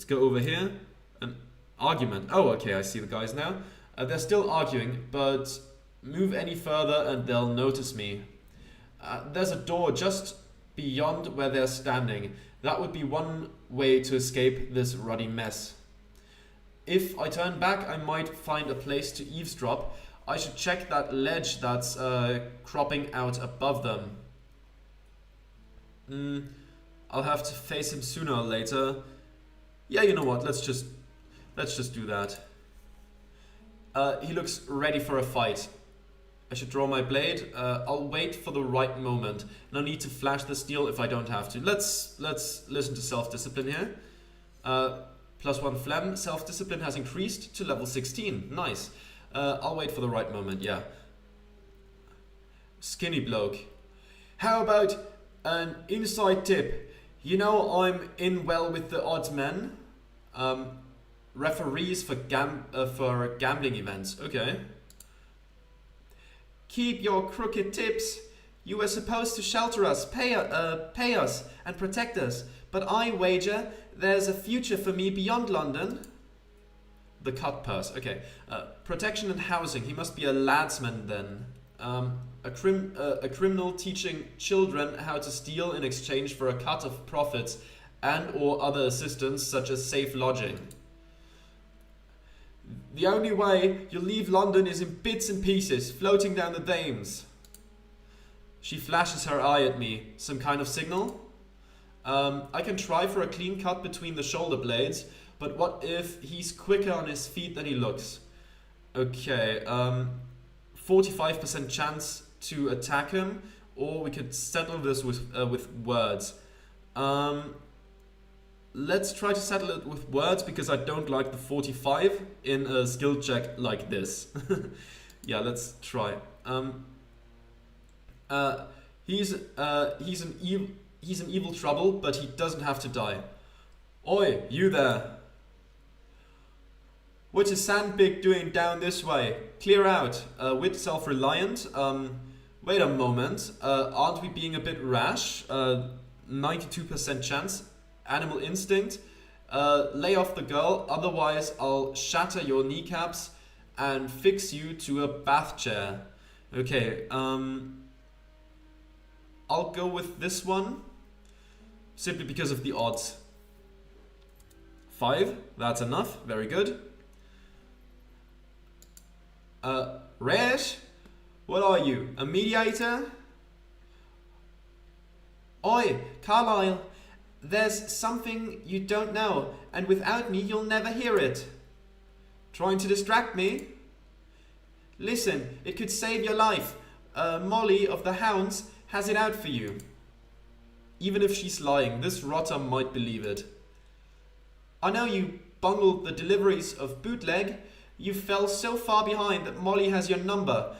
Let's go over here. An argument. Oh, okay, I see the guys now. They're still arguing, but move any further and they'll notice me. There's a door just beyond where they're standing. That would be one way to escape this ruddy mess. If I turn back, I might find a place to eavesdrop. I should check that ledge that's cropping out above them. I'll have to face him sooner or later. Yeah, you know what? Let's just do that. He looks ready for a fight. I should draw my blade. I'll wait for the right moment. No need to flash the steel if I don't have to. Let's listen to self-discipline here. +1 phlegm. Self-discipline has increased to level 16. Nice. I'll wait for the right moment, yeah. Skinny bloke. How about an inside tip? You know I'm in well with the odds men. Referees for gambling events. Okay. Keep your crooked tips. You were supposed to shelter us, pay us, and protect us. But I wager there's a future for me beyond London. The cut purse. Okay. Protection and housing. He must be a ladsman then. A criminal teaching children how to steal in exchange for a cut of profits and or other assistance such as safe lodging. The only way you'll leave London is in bits and pieces, floating down the Thames. She flashes her eye at me. Some kind of signal? I can try for a clean cut between the shoulder blades, but what if he's quicker on his feet than he looks? Okay, 45% chance to attack him, or we could settle this with words. Let's try to settle it with words because I don't like the 45 in a skill check like this. Yeah, let's try. He's an evil trouble, but he doesn't have to die. Oi, you there! What's a sandpig doing down this way? Clear out. With self-reliant. Wait a moment. Aren't we being a bit rash? 92% chance. Animal instinct. Lay off the girl, otherwise I'll shatter your kneecaps and fix you to a bath chair. Okay, I'll go with this one simply because of the odds. 5, that's enough, very good. Resh, what are you, a mediator? Oi, Carlyle. There's something you don't know, and without me you'll never hear it. Trying to distract me? Listen, it could save your life. Molly of the Hounds has it out for you. Even if she's lying, this rotter might believe it. I know you bungled the deliveries of bootleg. You fell so far behind that Molly has your number.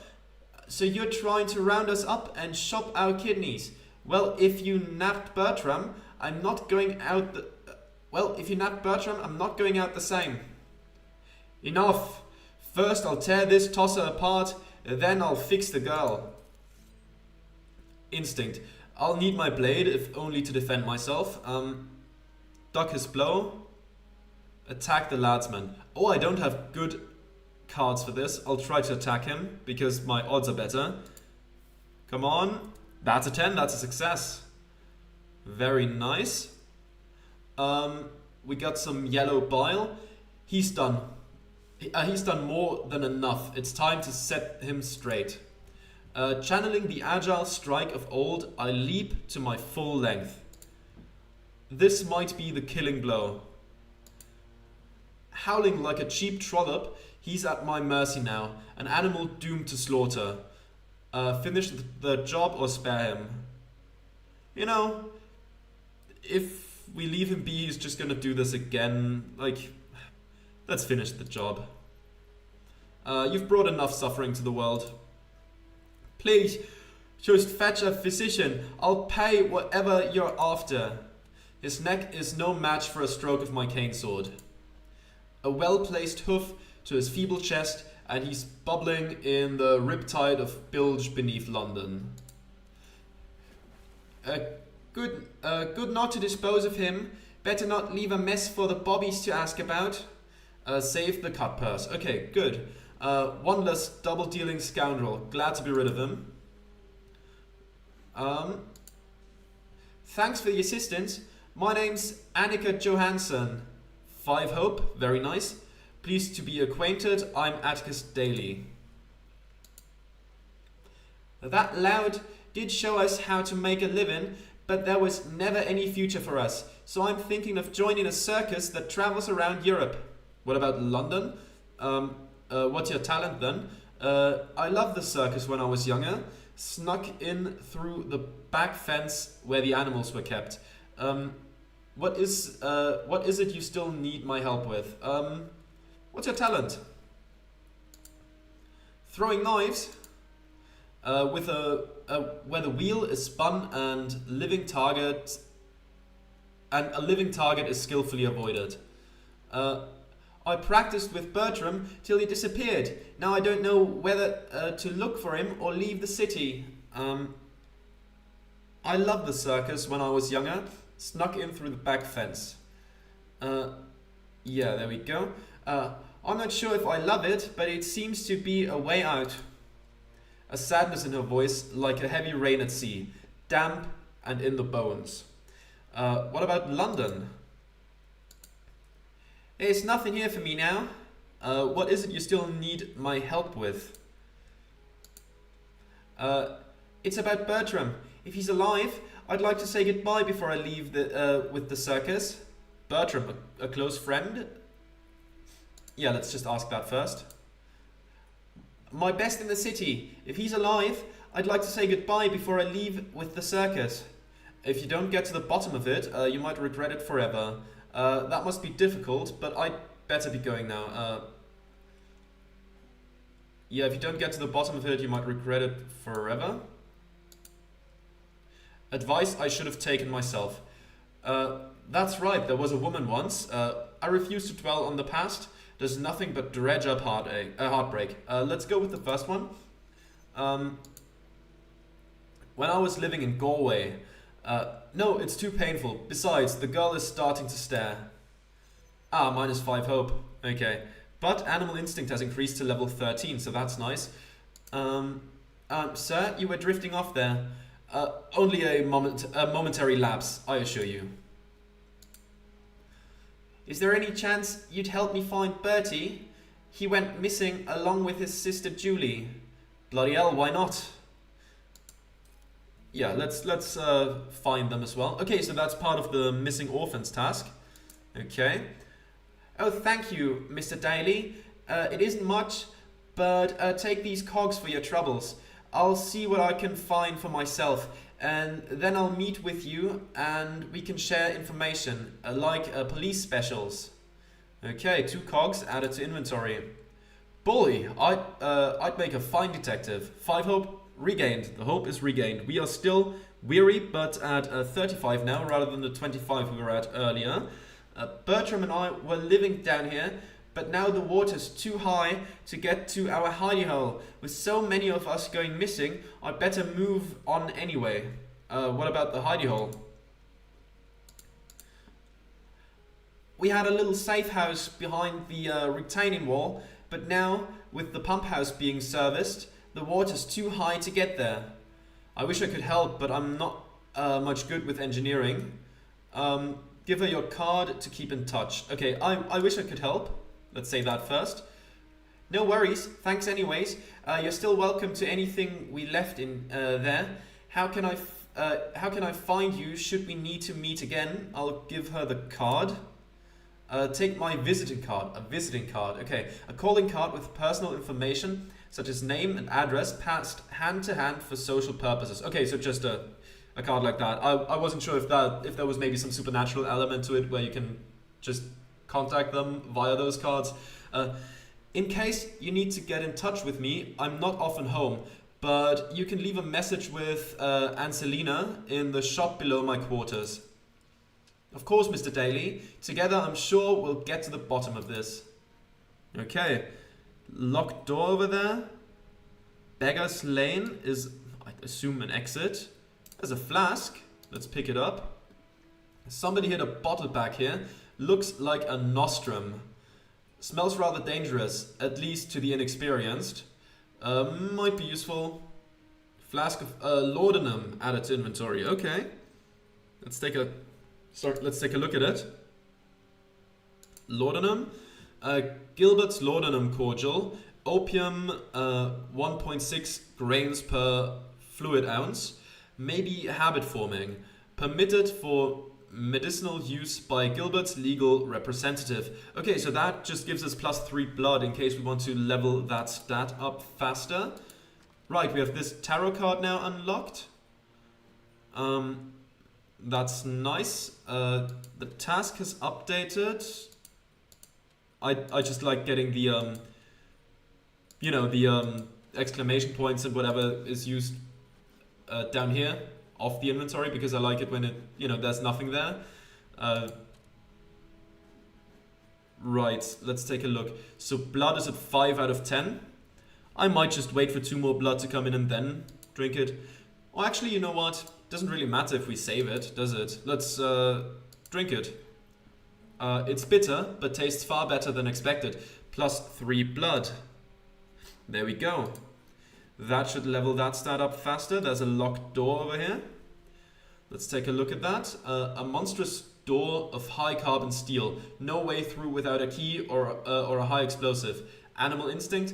So you're trying to round us up and shop our kidneys. Well, if you nabbed Bertram, I'm not going out the... if you nabbed Bertram, I'm not going out the same. Enough! First I'll tear this tosser apart, then I'll fix the girl. Instinct. I'll need my blade, if only to defend myself. Duck his blow. Attack the ladsman. Oh, I don't have good cards for this. I'll try to attack him, because my odds are better. Come on. That's a 10, that's a success. Very nice. We got some yellow bile. He's done. He's done more than enough. It's time to set him straight. Channeling the agile strike of old, I leap to my full length. This might be the killing blow. Howling like a cheap trollop, he's at my mercy now. An animal doomed to slaughter. Finish the job or spare him. You know, if we leave him be, he's just gonna do this again. Like, let's finish the job. You've brought enough suffering to the world. Please, just fetch a physician. I'll pay whatever you're after. His neck is no match for a stroke of my cane sword. A well-placed hoof to his feeble chest, and he's bubbling in the riptide of bilge beneath London. Good not to dispose of him. Better not leave a mess for the bobbies to ask about. Save the cut purse. Okay, good. One less double-dealing scoundrel. Glad to be rid of him. Thanks for the assistance. My name's Annika Johansson. 5 Hope. Very nice. Pleased to be acquainted. I'm Atticus Daly. That loud did show us how to make a living, but there was never any future for us. So I'm thinking of joining a circus that travels around Europe. What about London? What's your talent then? I loved the circus when I was younger. Snuck in through the back fence where the animals were kept. What is it you still need my help with? What's your talent? Throwing knives. With where the wheel is spun and a living target is skillfully avoided. I practiced with Bertram till he disappeared. Now I don't know whether to look for him or leave the city. I loved the circus when I was younger. Snuck in through the back fence. Yeah, there we go. I'm not sure if I love it, but it seems to be a way out. A sadness in her voice, like a heavy rain at sea, damp and in the bones. What about London? There's nothing here for me now. What is it you still need my help with? It's about Bertram. If he's alive, I'd like to say goodbye before I leave with the circus. Bertram, a close friend? Yeah, let's just ask that first. My best in the city. If he's alive, I'd like to say goodbye before I leave with the circus. If you don't get to the bottom of it, you might regret it forever. That must be difficult, but I'd better be going now. Yeah, if you don't get to the bottom of it, you might regret it forever. Advice I should have taken myself. That's right, there was a woman once. I refuse to dwell on the past. There's nothing but dredge up heartbreak. Let's go with the first one. When I was living in Galway... no, it's too painful. Besides, the girl is starting to stare. Minus 5 hope. Okay. But animal instinct has increased to level 13, so that's nice. Sir, you were drifting off there. Only a momentary lapse, I assure you. Is there any chance you'd help me find Bertie? He went missing along with his sister Julie. Bloody hell, why not? Yeah, let's find them as well. Okay, so that's part of the missing orphans task. Okay. Oh, thank you, Mr. Daly. It isn't much, but take these cogs for your troubles. I'll see what I can find for myself, and then I'll meet with you and we can share information, like police specials. Okay, 2 cogs added to inventory. Bully, I'd make a fine detective. 5 hope regained. The hope is regained. We are still weary, but at 35 now rather than the 25 we were at earlier. Bertram and I were living down here, but now the water's too high to get to our hidey hole. With so many of us going missing, I'd better move on anyway. What about the hidey hole? We had a little safe house behind the retaining wall, but now, with the pump house being serviced, the water's too high to get there. I wish I could help, but I'm not much good with engineering. Give her your card to keep in touch. Okay, I wish I could help. Let's say that first. No worries, thanks anyways. You're still welcome to anything we left in there. How can I find you should we need to meet again? I'll give her the card. Take my visiting card. A visiting card, okay. A calling card with personal information such as name and address passed hand to hand for social purposes. Okay, so just a card like that. I wasn't sure if there was maybe some supernatural element to it where you can just contact them via those cards. In case you need to get in touch with me, I'm not often home, but you can leave a message with Anselina in the shop below my quarters. Of course, Mr. Daly. Together, I'm sure we'll get to the bottom of this. Okay. Locked door over there. Beggar's Lane is, I assume, an exit. There's a flask. Let's pick it up. Somebody hit a bottle back here. Looks like a nostrum. Smells rather dangerous, at least to the inexperienced. Might be useful. Flask of laudanum added to inventory. Okay. Let's take a look at it. Laudanum. Gilbert's laudanum cordial. Opium 1.6 grains per fluid ounce. Maybe habit forming. Permitted for medicinal use by Gilbert's legal representative. Okay, so that just gives us +3 blood in case we want to level that stat up faster. Right, we have this tarot card now unlocked. That's nice. The task has updated. I just like getting the exclamation points and whatever is used down here off the inventory, because I like it when it, there's nothing there. Right, let's take a look. So blood is at 5 out of 10. I might just wait for 2 more blood to come in and then drink it. Or actually, you know what? Doesn't really matter if we save it, does it? Let's drink it. It's bitter, but tastes far better than expected. +3 blood. There we go. That should level that stat up faster. There's a locked door over here. Let's take a look at that. A monstrous door of high carbon steel. No way through without a key or a high explosive. Animal instinct.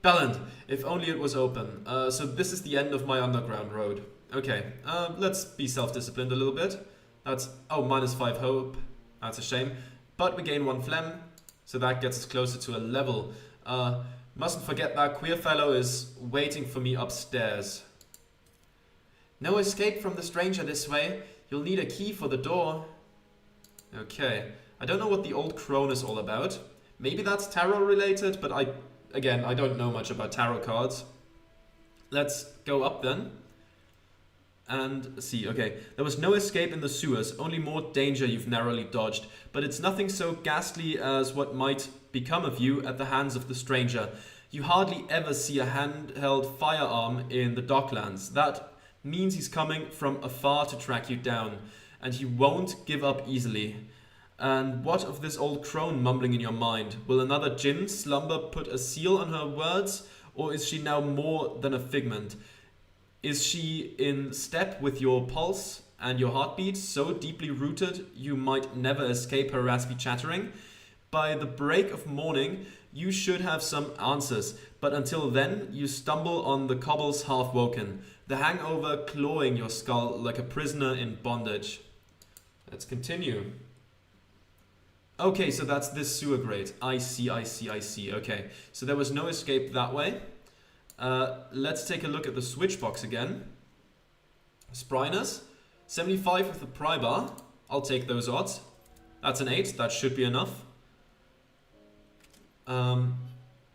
Bellend. If only it was open. So this is the end of my underground road. Okay. Let's be self-disciplined a little bit. That's -5 hope. That's a shame. But we gain 1 phlegm, so that gets us closer to a level. Mustn't forget that queer fellow is waiting for me upstairs. No escape from the stranger this way. You'll need a key for the door. Okay. I don't know what the old crone is all about. Maybe that's tarot related, but I don't know much about tarot cards. Let's go up then. And see, okay. There was no escape in the sewers, only more danger you've narrowly dodged. But it's nothing so ghastly as what might become of you at the hands of the stranger. You hardly ever see a handheld firearm in the docklands. That means he's coming from afar to track you down. And he won't give up easily. And what of this old crone mumbling in your mind? Will another djinn slumber put a seal on her words? Or is she now more than a figment? Is she in step with your pulse and your heartbeat, so deeply rooted you might never escape her raspy chattering? By the break of morning, you should have some answers, but until then, you stumble on the cobbles half-woken, the hangover clawing your skull like a prisoner in bondage. Let's continue. Okay, so that's this sewer grate. I see. Okay, so there was no escape that way. Let's take a look at the switch box again. Spryness, 75 with the pry bar. I'll take those odds. That's an 8, that should be enough.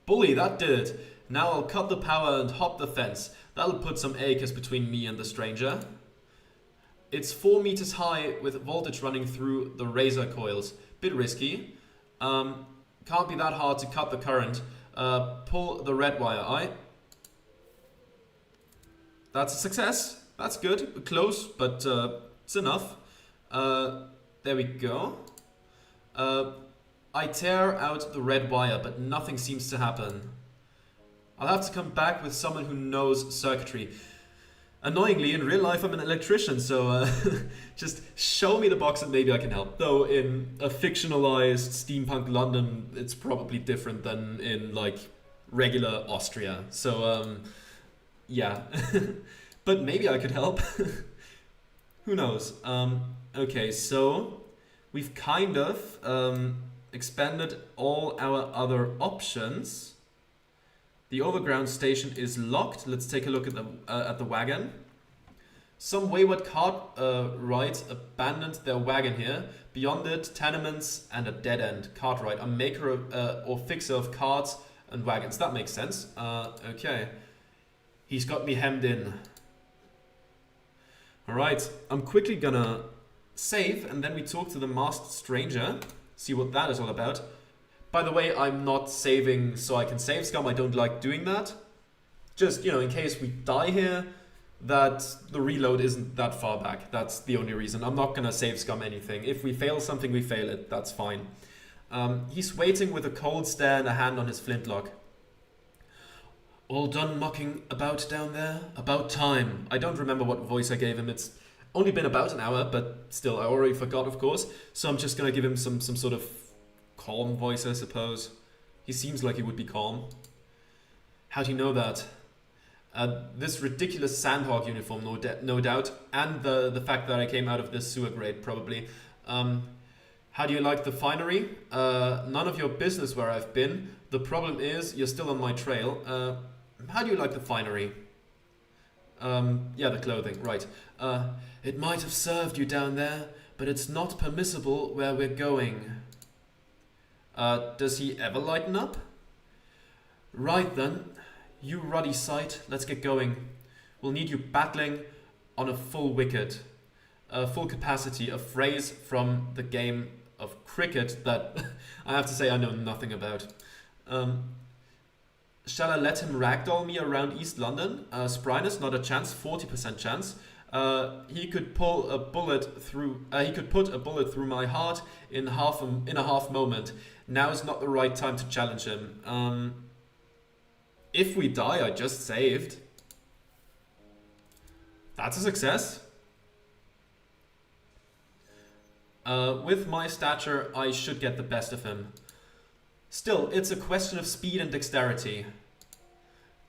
Bully, that did it. Now I'll cut the power and hop the fence. That'll put some acres between me and the stranger. It's 4 meters high with voltage running through the razor coils. Bit risky. Can't be that hard to cut the current. Pull the red wire, aye? That's a success. That's good. Close, but it's enough. There we go. I tear out the red wire, but nothing seems to happen. I'll have to come back with someone who knows circuitry. Annoyingly, in real life I'm an electrician, so just show me the box and maybe I can help. Though in a fictionalized steampunk London, it's probably different than in like regular Austria. So yeah, but maybe I could help. Who knows? Okay, so we've kind of expanded all our other options. The overground station is locked. Let's take a look at the wagon. Some wayward cartwrights abandoned their wagon here. Beyond it, tenements and a dead end. Cartwright, a maker or fixer of carts and wagons. That makes sense. Okay. He's got me hemmed in. Alright, I'm quickly gonna save and then we talk to the masked stranger. See what that is all about. By the way, I'm not saving so I can save scum. I don't like doing that. Just, in case we die here, that the reload isn't that far back. That's the only reason. I'm not gonna save scum anything. If we fail something, we fail it. That's fine. He's waiting with a cold stare and a hand on his flintlock. All done mucking about down there? About time. I don't remember what voice I gave him. It's only been about an hour, but still, I already forgot, of course. So I'm just gonna give him some sort of calm voice, I suppose. He seems like he would be calm. How do you know that? This ridiculous Sandhawk uniform, no doubt, and the fact that I came out of this sewer grate, probably. How do you like the finery? None of your business where I've been. The problem is, you're still on my trail. How do you like the finery? Yeah, the clothing, right. It might have served you down there, but it's not permissible where we're going. Does he ever lighten up? Right then. You ruddy sight, let's get going. We'll need you battling on a full wicket. Full capacity, a phrase from the game of cricket that I have to say I know nothing about. Shall I let him ragdoll me around East London? Spryness, not a chance, 40% chance. He could pull a bullet through. He could put a bullet through my heart in a half moment. Now is not the right time to challenge him. If we die, I just saved. That's a success. With my stature, I should get the best of him. Still, it's a question of speed and dexterity.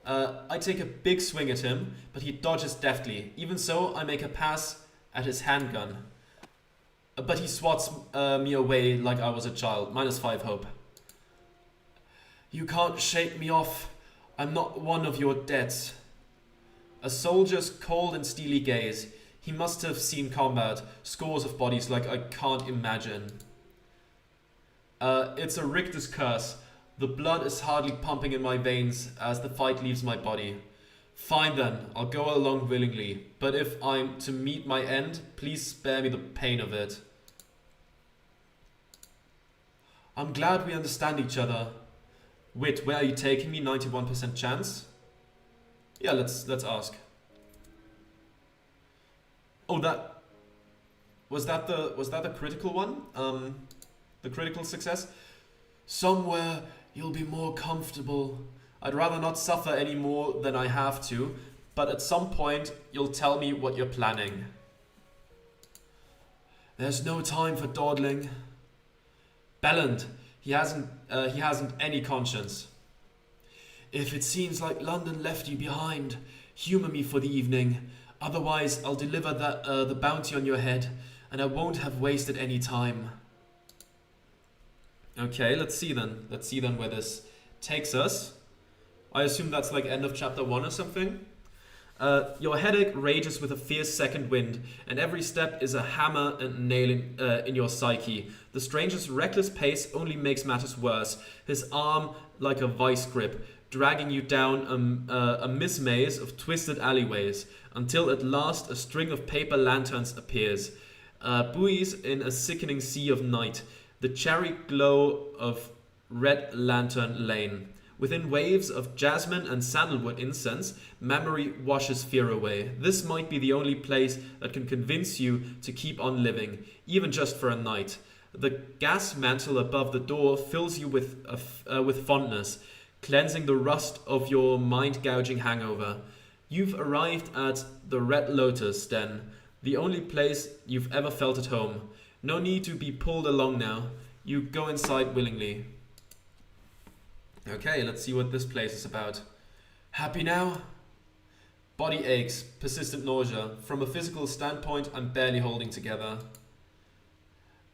I take a big swing at him, but he dodges deftly. Even so, I make a pass at his handgun. But he swats me away like I was a child. -5 hope. You can't shake me off. I'm not one of your debts. A soldier's cold and steely gaze. He must have seen combat, scores of bodies like I can't imagine. It's a Richter's curse. The blood is hardly pumping in my veins as the fight leaves my body. Fine then, I'll go along willingly, but if I'm to meet my end, please spare me the pain of it. I'm glad we understand each other. Wit, where are you taking me? 91% chance? Yeah, let's ask. Oh, was that the critical one? The critical success? Somewhere you'll be more comfortable. I'd rather not suffer any more than I have to, but at some point you'll tell me what you're planning. There's no time for dawdling. Belland, he hasn't any conscience. If it seems like London left you behind, humour me for the evening. Otherwise, I'll deliver the bounty on your head, and I won't have wasted any time. Okay, let's see then. Let's see then where this takes us. I assume that's like end of chapter 1 or something. Your headache rages with a fierce second wind, and every step is a hammer and nail in your psyche. The stranger's reckless pace only makes matters worse, his arm like a vice grip, dragging you down a maze of twisted alleyways, until at last a string of paper lanterns appears. Buoys in a sickening sea of night, the cherry glow of Red Lantern Lane. Within waves of jasmine and sandalwood incense, memory washes fear away. This might be the only place that can convince you to keep on living, even just for a night. The gas mantle above the door fills you with fondness, cleansing the rust of your mind-gouging hangover. You've arrived at the Red Lotus, then, the only place you've ever felt at home. No need to be pulled along now. You go inside willingly. Okay, let's see what this place is about. Happy now? Body aches, persistent nausea. From a physical standpoint, I'm barely holding together.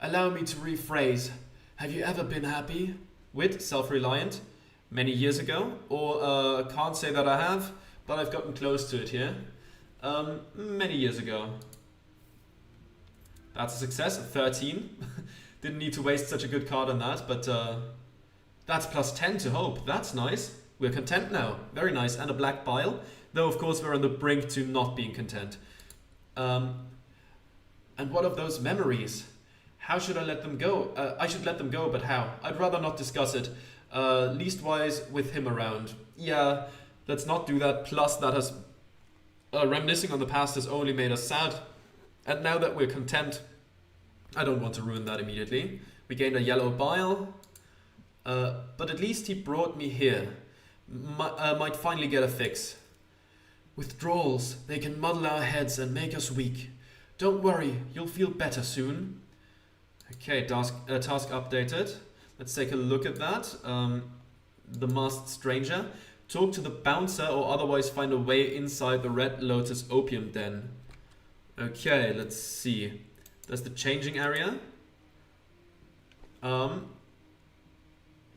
Allow me to rephrase. Have you ever been happy? Wit, self-reliant? Many years ago? Or, can't say that I have, but I've gotten close to it here. Many years ago. That's a success, 13. Didn't need to waste such a good card on that, but that's +10 to hope. That's nice. We're content now. Very nice. And a black bile. Though, of course, we're on the brink to not being content. And what of those memories? How should I let them go? I should let them go, but how? I'd rather not discuss it. Leastwise with him around. Yeah, let's not do that. Plus, that has Reminiscing on the past has only made us sad. And now that we're content, I don't want to ruin that immediately. We gained a yellow bile. But at least he brought me here. Might finally get a fix. Withdrawals, they can muddle our heads and make us weak. Don't worry, you'll feel better soon. Okay, task updated. Let's take a look at that. The Masked Stranger. Talk to the bouncer or otherwise find a way inside the Red Lotus opium den. Okay, let's see. There's the changing area.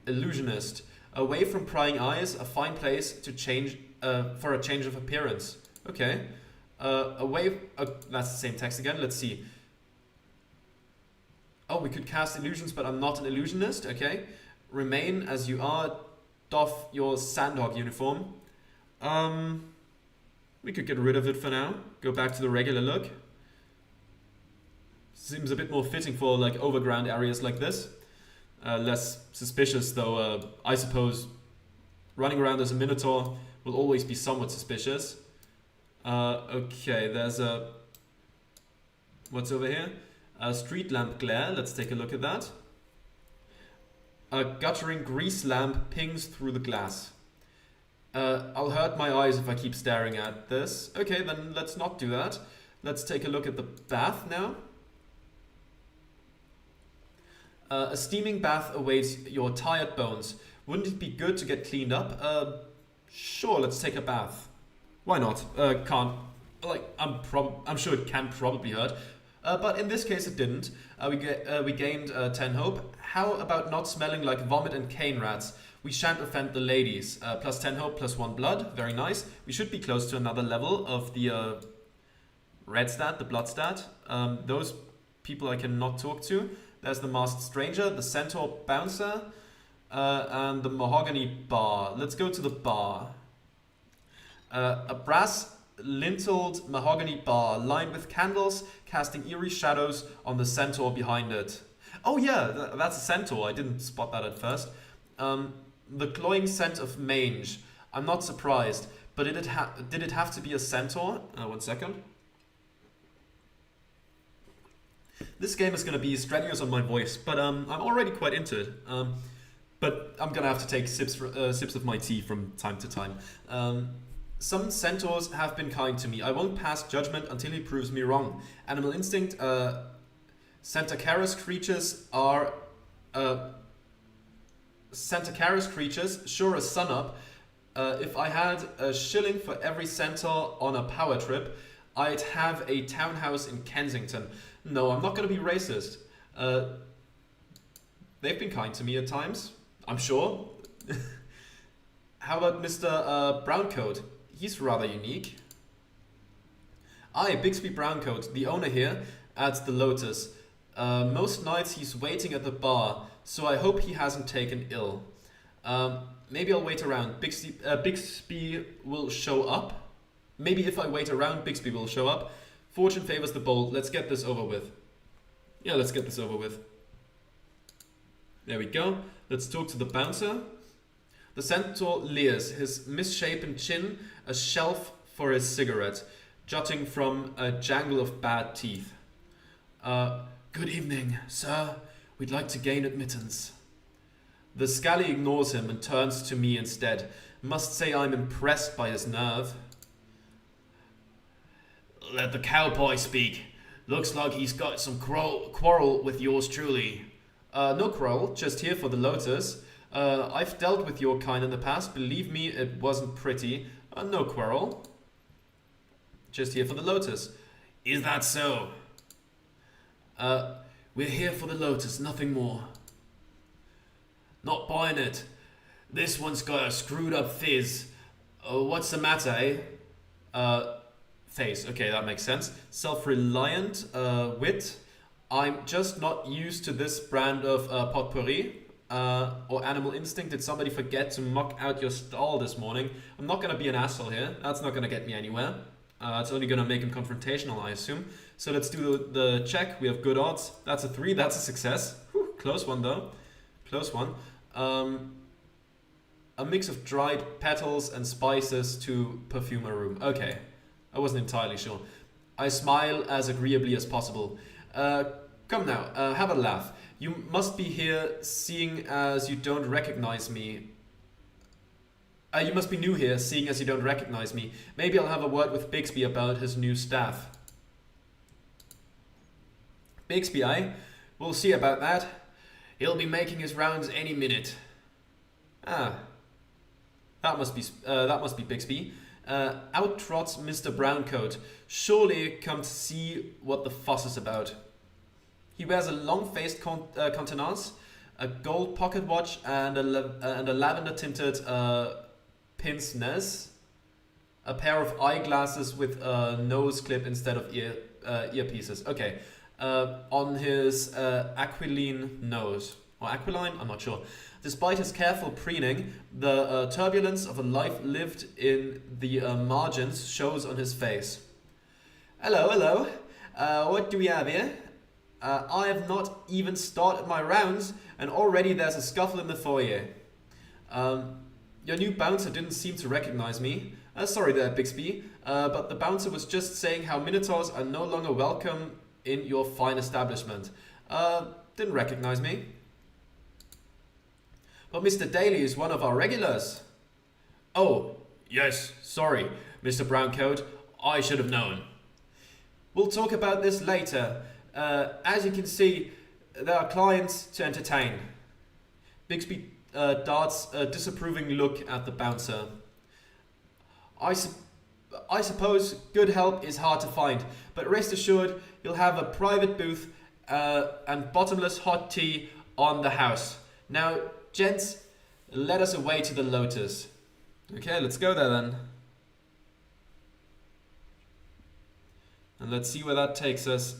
Illusionist. Away from prying eyes, a fine place to change for a change of appearance. Okay. That's the same text again. Let's see. Oh, we could cast illusions, but I'm not an illusionist. Okay. Remain as you are. Doff your Sandhog uniform. We could get rid of it for now. Go back to the regular look. Seems a bit more fitting for like overground areas like this. Less suspicious though. I suppose running around as a Minotaur will always be somewhat suspicious. Okay, there's a... What's over here? A street lamp glare. Let's take a look at that. A guttering grease lamp pings through the glass. I'll hurt my eyes if I keep staring at this. Okay, then let's not do that. Let's take a look at the bath now. A steaming bath awaits your tired bones. Wouldn't it be good to get cleaned up? Sure, let's take a bath. Why not? I'm sure it can probably hurt. But in this case it didn't. We gained 10 hope. How about not smelling like vomit and cane rats? We shan't offend the ladies. Plus 10 hope, plus 1 blood. Very nice. We should be close to another level of the red stat, the blood stat. Those people I cannot talk to. There's the Masked Stranger, the Centaur Bouncer, and the Mahogany Bar. Let's go to the bar. A brass linteled mahogany bar lined with candles casting eerie shadows on the centaur behind it. Oh yeah, that's a centaur. I didn't spot that at first. The cloying scent of mange. I'm not surprised, but did it have to be a centaur? 1 second. This game is going to be strenuous on my voice, but I'm already quite into it. But I'm going to have to take sips of my tea from time to time. Some centaurs have been kind to me. I won't pass judgment until he proves me wrong. Animal instinct. Centaurus creatures are... Centaurus creatures, sure as sunup. If I had a shilling for every centaur on a power trip, I'd have a townhouse in Kensington. No, I'm not going to be racist. They've been kind to me at times, I'm sure. How about Mr. Browncoat? He's rather unique. Aye, Bixby Browncoat, the owner here at the Lotus. Most nights he's waiting at the bar, so I hope he hasn't taken ill. Maybe I'll wait around. Bixby will show up. Maybe if I wait around, Bixby will show up. Fortune favors the bold. Let's get this over with. Yeah, let's get this over with. There we go. Let's talk to the bouncer. The centaur leers, his misshapen chin a shelf for his cigarette, jutting from a jangle of bad teeth. Good evening, sir. We'd like to gain admittance. The scally ignores him and turns to me instead. Must say I'm impressed by his nerve. Let the cowboy speak. Looks like he's got some quarrel with yours truly. No quarrel, just here for the Lotus. I've dealt with your kind in the past. Believe me, it wasn't pretty. No quarrel. Just here for the Lotus. Is that so? We're here for the Lotus, nothing more. Not buying it. This one's got a screwed up fizz. What's the matter, eh? Face. Okay, that makes sense. Self-reliant, wit. I'm just not used to this brand of potpourri. Or animal instinct. Did somebody forget to muck out your stall this morning? I'm not going to be an asshole here. That's not going to get me anywhere. It's only going to make him confrontational, I assume. So let's do the check. We have good odds. That's a 3. That's a success. Whew, close one, though. Close one. A mix of dried petals and spices to perfume a room. Okay. I wasn't entirely sure. I smile as agreeably as possible. Come now, have a laugh. You must be here, seeing as you don't recognize me. You must be new here, seeing as you don't recognize me. Maybe I'll have a word with Bixby about his new staff. Bixby, eh? We'll see about that. He'll be making his rounds any minute. Ah. That must be Bixby. Out trots Mr. Browncoat, surely come to see what the fuss is about. He wears a long-faced countenance, a gold pocket watch, and a lavender-tinted pince-nez, a pair of eyeglasses with a nose clip instead of earpieces. Okay, on his aquiline nose. Or aquiline? I'm not sure. Despite his careful preening, the turbulence of a life lived in the margins shows on his face. Hello, hello. What do we have here? I have not even started my rounds, and already there's a scuffle in the foyer. Your new bouncer didn't seem to recognize me. Sorry there, Bixby, but the bouncer was just saying how Minotaurs are no longer welcome in your fine establishment. Didn't recognize me. But Mr. Daly is one of our regulars. Oh, yes, sorry, Mr. Browncoat. I should have known. We'll talk about this later. As you can see, there are clients to entertain. Bixby darts a disapproving look at the bouncer. I suppose good help is hard to find, but rest assured you'll have a private booth and bottomless hot tea on the house. Now, gents, let us away to the Lotus. Okay, let's go there then. And let's see where that takes us.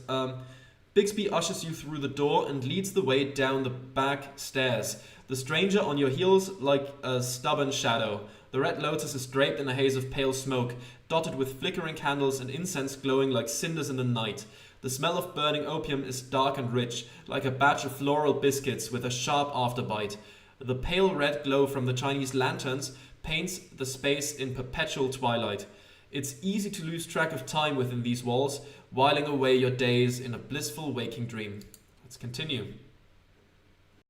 Bixby ushers you through the door and leads the way down the back stairs. The stranger on your heels like a stubborn shadow. The Red Lotus is draped in a haze of pale smoke, dotted with flickering candles and incense glowing like cinders in the night. The smell of burning opium is dark and rich, like a batch of floral biscuits with a sharp afterbite. The pale red glow from the Chinese lanterns paints the space in perpetual twilight. It's easy to lose track of time within these walls, whiling away your days in a blissful waking dream. Let's continue.